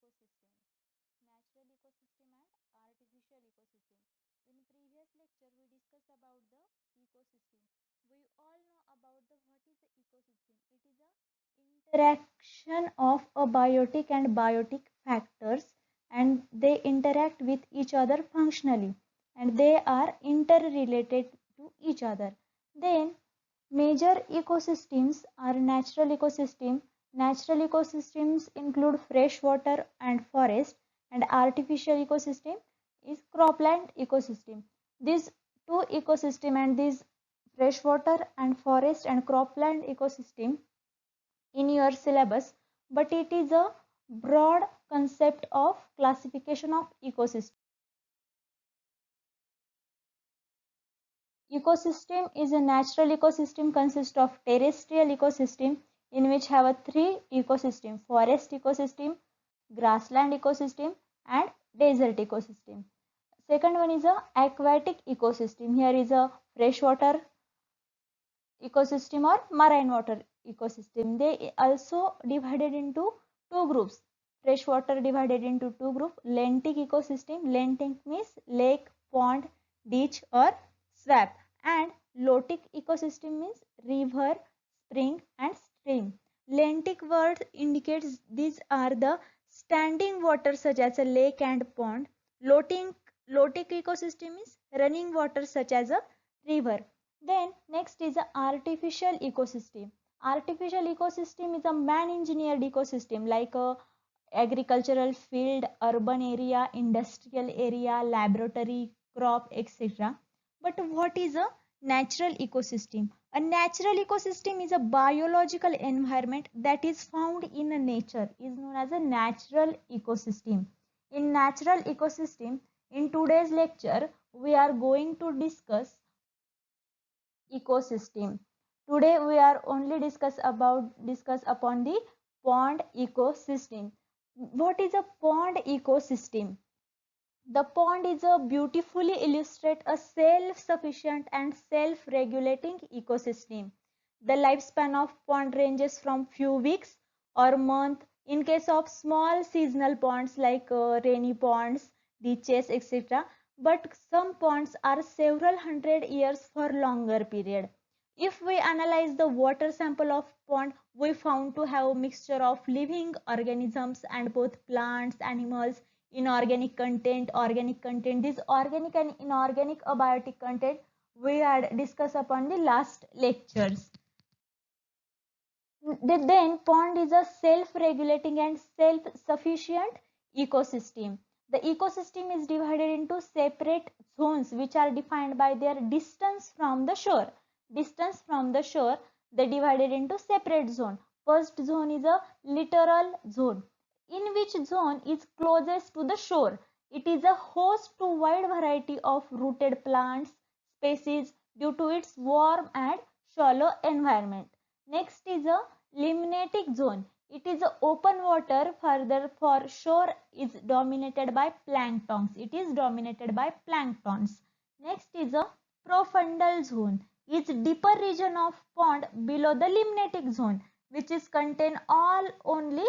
ecosystem, natural ecosystem and artificial ecosystem. In previous lecture we discussed about the ecosystem. We all know about the what is the ecosystem. It is a interaction of a biotic and biotic factors, and they interact with each other functionally, and they are interrelated to each other. Then major ecosystems are natural ecosystem. Natural ecosystems include freshwater and forest, and artificial ecosystem is cropland ecosystem. These two ecosystem and these freshwater and forest and cropland ecosystem in your syllabus, but it is a broad concept of classification of ecosystem. Ecosystem is a natural ecosystem consists of terrestrial ecosystem in which have a three ecosystem: forest ecosystem, grassland ecosystem and desert ecosystem. Second one is a aquatic ecosystem. Here is a freshwater ecosystem or marine water ecosystem. They also divided into two groups. Freshwater divided into two groups. Lentic ecosystem. Lentic means lake, pond, ditch or swamp. And lotic ecosystem means river, spring and stream. Lentic word indicates these are the standing water such as a lake and pond. Lotic, lotic ecosystem is running water such as a river. Then next is the artificial ecosystem. Artificial ecosystem is a man-engineered ecosystem like a agricultural field, urban area, industrial area, laboratory, crop, etc. But what is a natural ecosystem? A natural ecosystem is a biological environment that is found in a nature, is known as a natural ecosystem. In natural ecosystem, in today's lecture, we are going to ecosystem. Today we are only discuss upon the pond ecosystem. What is a pond ecosystem? The pond is a beautifully illustrate a self-sufficient and self-regulating ecosystem. The lifespan of pond ranges from few weeks or month in case of small seasonal ponds like rainy ponds, ditches, etc. But some ponds are several hundred years for longer period. If we analyze the water sample of pond, we found to have a mixture of living organisms and both plants, animals, organic content. This organic and inorganic abiotic content we had discussed upon the last lectures. Then pond is a self-regulating and self-sufficient ecosystem. The ecosystem is divided into separate zones which are defined by their distance from the shore. Distance from the shore, they divided into separate zone. First zone is a littoral zone, in which zone is closest to the shore. It is a host to wide variety of rooted plants species due to its warm and shallow environment. Next is a limnatic zone. It is a open water further for shore is dominated by planktons. It is dominated by planktons. Next is a profundal zone. It's deeper region of pond below the limnatic zone, which is contain all only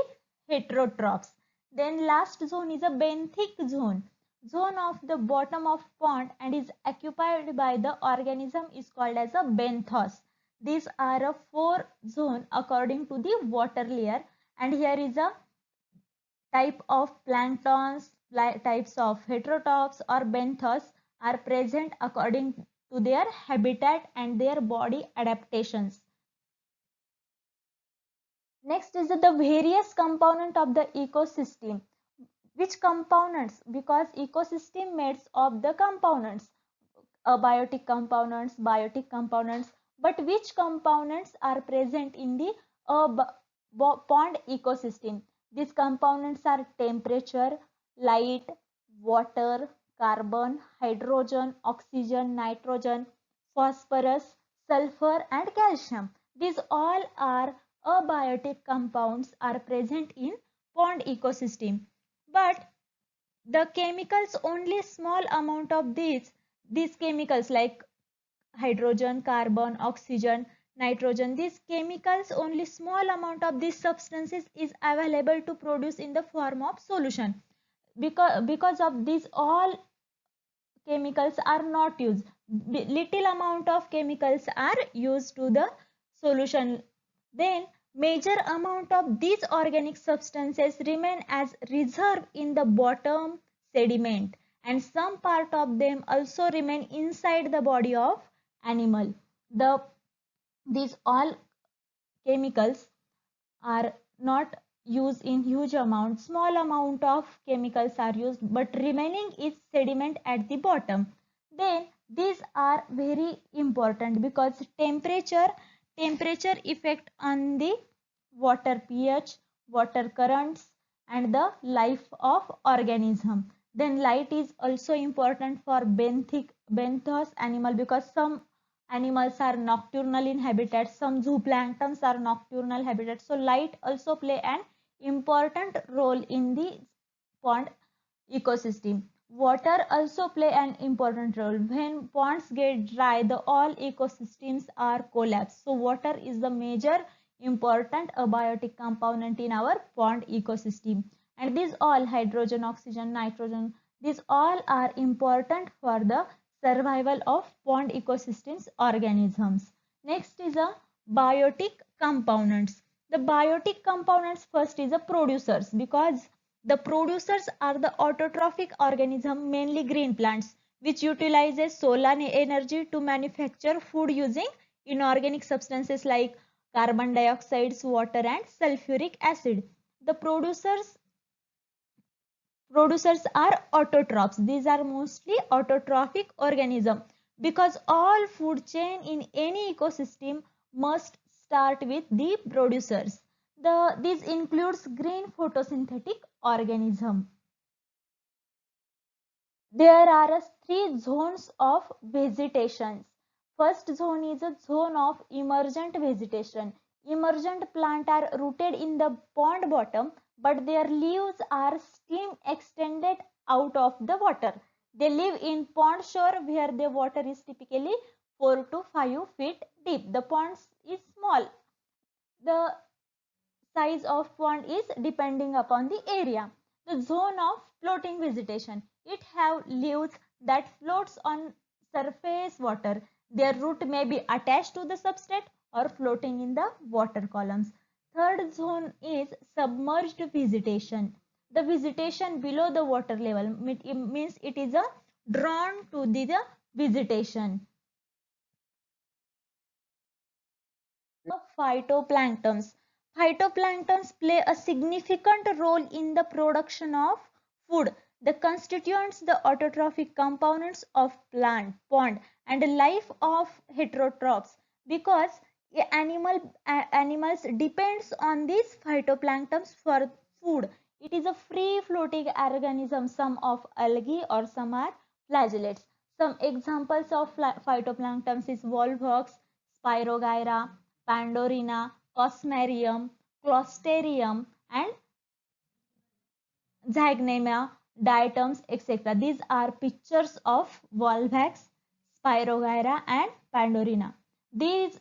heterotrophs. Then last zone is a benthic zone. Zone of the bottom of pond and is occupied by the organism is called as a benthos. These are a four zone according to the water layer, and here is a type of planktons, types of heterotrophs or benthos are present according to their habitat and their body adaptations. Next is the various component of the ecosystem. Which components? Because ecosystem made of the components, abiotic components, biotic components, but which components are present in the pond ecosystem? These components are temperature, light, water, carbon, hydrogen, oxygen, nitrogen, phosphorus, sulfur and calcium. These all are abiotic compounds are present in pond ecosystem. But the chemicals, only small amount of these chemicals like hydrogen, carbon, oxygen, nitrogen. These chemicals, only small amount of these substances is available to produce in the form of solution. Because of these all chemicals are not used, little amount of chemicals are used to the solution, then major amount of these organic substances remain as reserve in the bottom sediment, and some part of them also remain inside the body of animal. These all chemicals are not used in huge amount, small amount of chemicals are used, but remaining is sediment at the bottom. Then these are very important because temperature effect on the water pH, water currents, and the life of organism. Then light is also important for benthos animal, because some animals are nocturnal in habitat, some zooplanktons are nocturnal habitat, so light also play an important role in the pond ecosystem. Water also play an important role. When ponds get dry, the all ecosystems are collapsed. So water is the major important abiotic component in our pond ecosystem. And these all, hydrogen, oxygen, nitrogen, these all are important for the survival of pond ecosystems organisms. Next is a biotic components. The biotic components, first is a producers, because the producers are the autotrophic organism, mainly green plants, which utilizes solar energy to manufacture food using inorganic substances like carbon dioxide, water, and sulfuric acid. The producers are autotrophs. These are mostly autotrophic organism, because all food chain in any ecosystem must start with the producers. This includes green photosynthetic organism. There are three zones of vegetation. First zone is a zone of emergent vegetation. Emergent plants are rooted in the pond bottom, but their leaves are stem extended out of the water. They live in pond shore where the water is typically 4 to 5 feet deep. The pond is small. The size of pond is depending upon the area. The zone of floating vegetation. It have leaves that floats on surface water. Their root may be attached to the substrate or floating in the water columns. Third zone is submerged vegetation. The vegetation below the water level, means it is a drawn to the vegetation. Phytoplanktons. Phytoplanktons play a significant role in the production of food. They constituents the autotrophic components of plant, pond, and life of heterotrophs, because animals depends on these phytoplanktons for food. It is a free floating organism, some of algae or some are flagellates. Some examples of phytoplanktons is volvox, Spirogyra, Pandorina, Cosmarium, Clostridium, and Zygnema, diatoms, etc. These are pictures of Volvax, Spirogyra, and Pandorina. These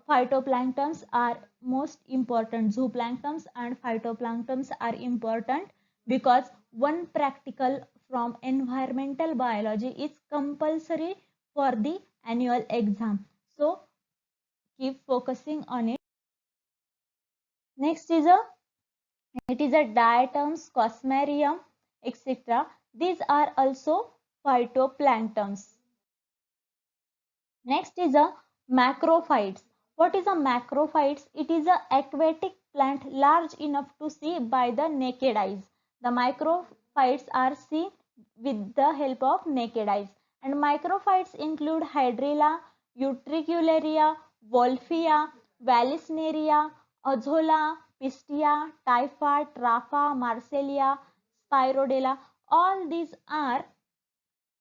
phytoplanktons are most important. Zooplanktons and phytoplanktons are important because one practical from environmental biology is compulsory for the annual exam. So keep focusing on it. Next is a diatoms, Cosmarium, etc. These are also phytoplanktons. Next is a macrophytes. What is a macrophytes? It is a aquatic plant large enough to see by the naked eyes. The macrophytes are seen with the help of naked eyes. And macrophytes include Hydrilla, Utricularia, Wolffia, Vallisneria, Azolla, Pistia, Typha, Trapha, Marcellia, Spirodela. All these are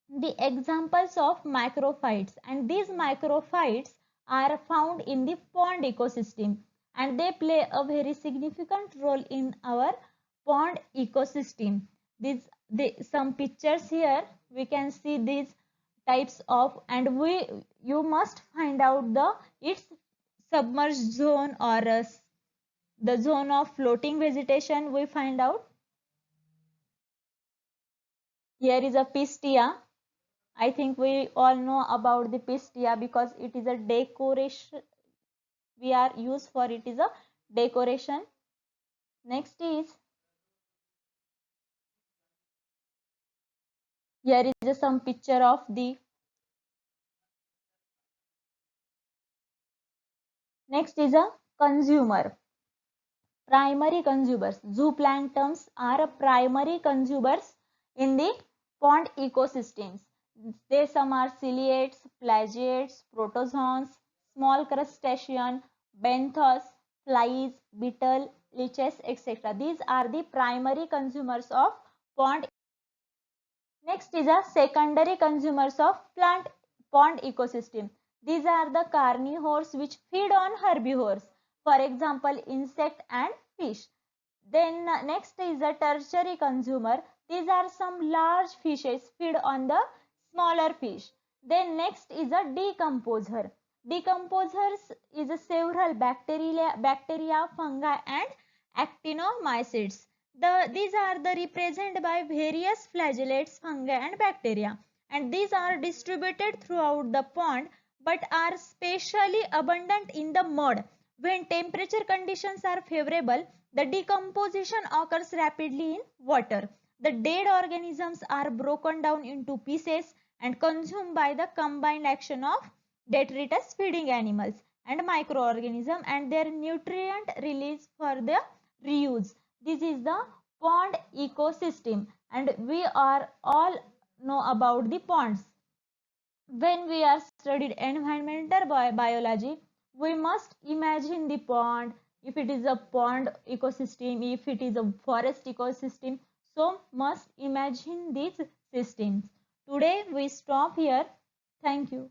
the examples of macrophytes, and these macrophytes are found in the pond ecosystem, and they play a very significant role in our pond ecosystem. Some pictures here we can see these types of, and you must find out the its submerged zone or the zone of floating vegetation, we find out. Here is a pistia. I think we all know about the pistia because it is a decoration. We are used for it is a decoration. Next is, here is some picture of the. Next is a consumer. Primary consumers. Zooplanktons are primary consumers in the pond ecosystems. They some are ciliates, plagiates, protozoans, small crustacean, benthos, flies, beetle, leeches, etc. These are the primary consumers of pond. Next is a secondary consumers of pond ecosystem. These are the carnivores which feed on herbivores. For example, insect and fish. Then next is a tertiary consumer. These are some large fishes feed on the smaller fish. Then next is a decomposer. Decomposers is a several bacteria, fungi and actinomycetes. These are the represented by various flagellates, fungi and bacteria, and these are distributed throughout the pond but are specially abundant in the mud. When temperature conditions are favorable, the decomposition occurs rapidly in water. The dead organisms are broken down into pieces and consumed by the combined action of detritus feeding animals and microorganisms and their nutrient release for the reuse. This is the pond ecosystem, and we are all know about the ponds. When we are studied environmental biology, we must imagine the pond. If it is a pond ecosystem, if it is a forest ecosystem, so must imagine these systems. Today we stop here. Thank you.